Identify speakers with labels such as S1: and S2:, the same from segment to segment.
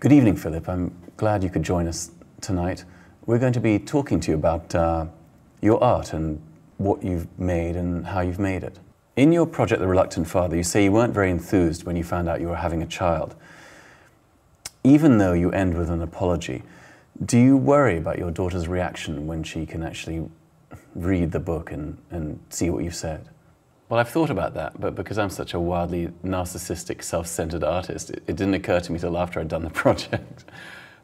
S1: Good evening, Philip. I'm glad you could join us tonight. We're going to be talking to you about your art and what you've made and how you've made it. In your project, The Reluctant Father, you say you weren't very enthused when you found out you were having a child. Even though you end with an apology, do you worry about your daughter's reaction when she can actually read the book and see what you've said? Well, I've thought about that, but because I'm such a wildly narcissistic, self-centered artist, it didn't occur to me till after I'd done the project.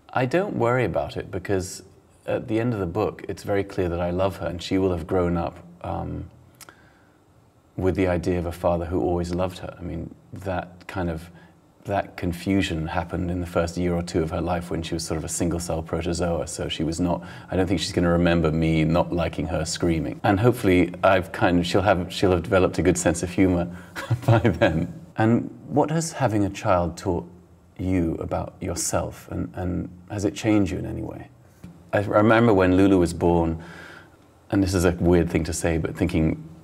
S1: I don't worry about it because at the end of the book, it's very clear that I love her and she will have grown up with the idea of a father who always loved her. I mean, that confusion happened in the first year or two of her life when she was sort of a single-cell protozoa, so she was not, I don't think she's going to remember me not liking her screaming. And hopefully she'll have developed a good sense of humor by then. And what has having a child taught you about yourself, and has it changed you in any way? I remember when Lulu was born, and this is a weird thing to say, but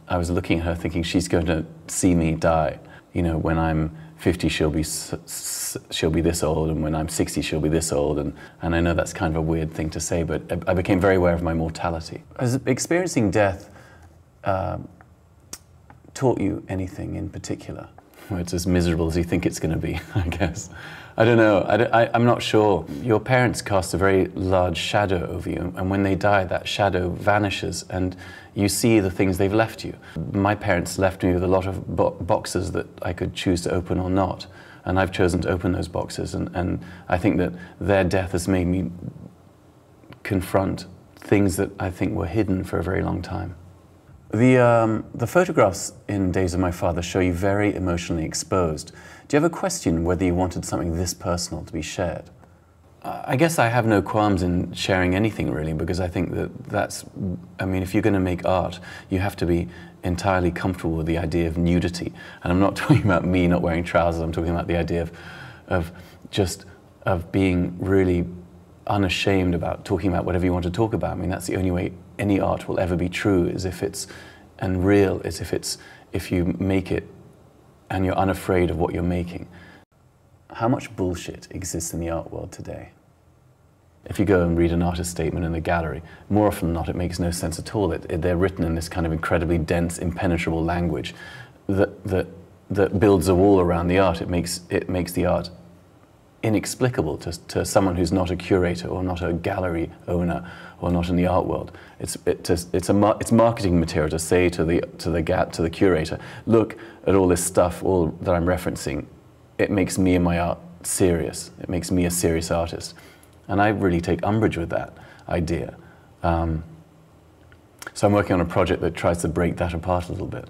S1: I was looking at her thinking she's going to see me die. You know, when I'm 50, she'll be this old, and when I'm 60, she'll be this old. And I know that's kind of a weird thing to say, but I became very aware of my mortality. Has experiencing death taught you anything in particular? Well, it's as miserable as you think it's going to be, I guess. I don't know. I'm not sure. Your parents cast a very large shadow over you, and when they die, that shadow vanishes, and you see the things they've left you. My parents left me with a lot of boxes that I could choose to open or not, and I've chosen to open those boxes, and I think that their death has made me confront things that I think were hidden for a very long time. The photographs in Days of My Father show you very emotionally exposed. Do you ever question whether you wanted something this personal to be shared? I guess I have no qualms in sharing anything, really, because I think I mean, if you're going to make art, you have to be entirely comfortable with the idea of nudity. And I'm not talking about me not wearing trousers, I'm talking about the idea of being really unashamed about talking about whatever you want to talk about. I mean, that's the only way any art will ever be true, is if it's, and real, is if you make it and you're unafraid of what you're making. How much bullshit exists in the art world today? If you go and read an artist statement in a gallery, more often than not it makes no sense at all. They're written in this kind of incredibly dense, impenetrable language that builds a wall around the art. It makes the art inexplicable to someone who's not a curator or not a gallery owner or not in the art world. It's marketing material to say to the curator, look at all this stuff, all that I'm referencing. It makes me and my art serious. It makes me a serious artist. And I really take umbrage with that idea. So I'm working on a project that tries to break that apart a little bit.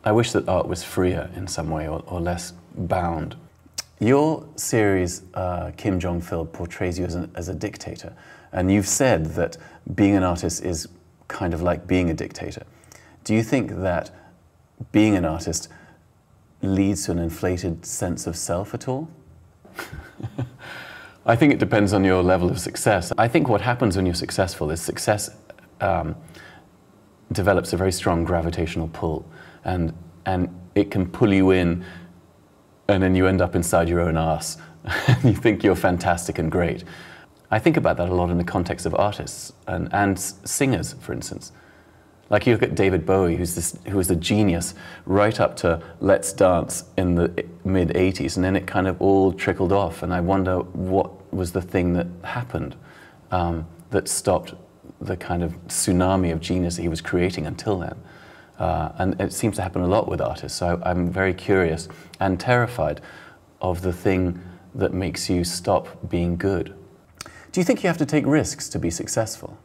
S1: I wish that art was freer in some way or less bound. Your series, Kim Jong-Phil, portrays you as a dictator. And you've said that being an artist is kind of like being a dictator. Do you think that being an artist leads to an inflated sense of self at all? I think it depends on your level of success. I think what happens when you're successful is success develops a very strong gravitational pull, and it can pull you in, and then you end up inside your own arse. You think you're fantastic and great. I think about that a lot in the context of artists and singers, for instance. Like you look at David Bowie, who was the genius right up to Let's Dance in the mid-'80s, and then it kind of all trickled off, and I wonder what was the thing that happened that stopped the kind of tsunami of genius that he was creating until then. And it seems to happen a lot with artists, so I'm very curious and terrified of the thing that makes you stop being good. Do you think you have to take risks to be successful?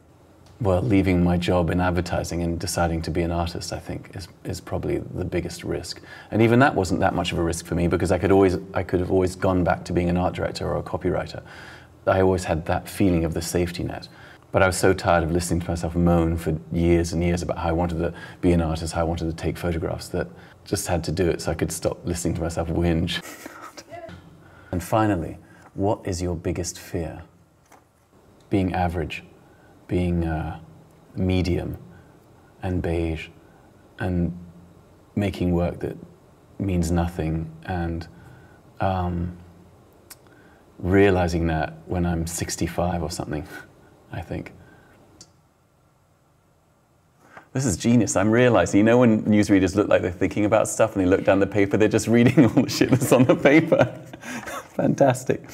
S1: Well, leaving my job in advertising and deciding to be an artist, I think, is probably the biggest risk. And even that wasn't that much of a risk for me, because I could have always gone back to being an art director or a copywriter. I always had that feeling of the safety net. But I was so tired of listening to myself moan for years and years about how I wanted to be an artist, how I wanted to take photographs, that just had to do it so I could stop listening to myself whinge. And finally, what is your biggest fear? Being average, being medium and beige, and making work that means nothing, and realizing that when I'm 65 or something, I think. This is genius. I'm realizing, you know when newsreaders look like they're thinking about stuff and they look down the paper, they're just reading all the shit that's on the paper. Fantastic.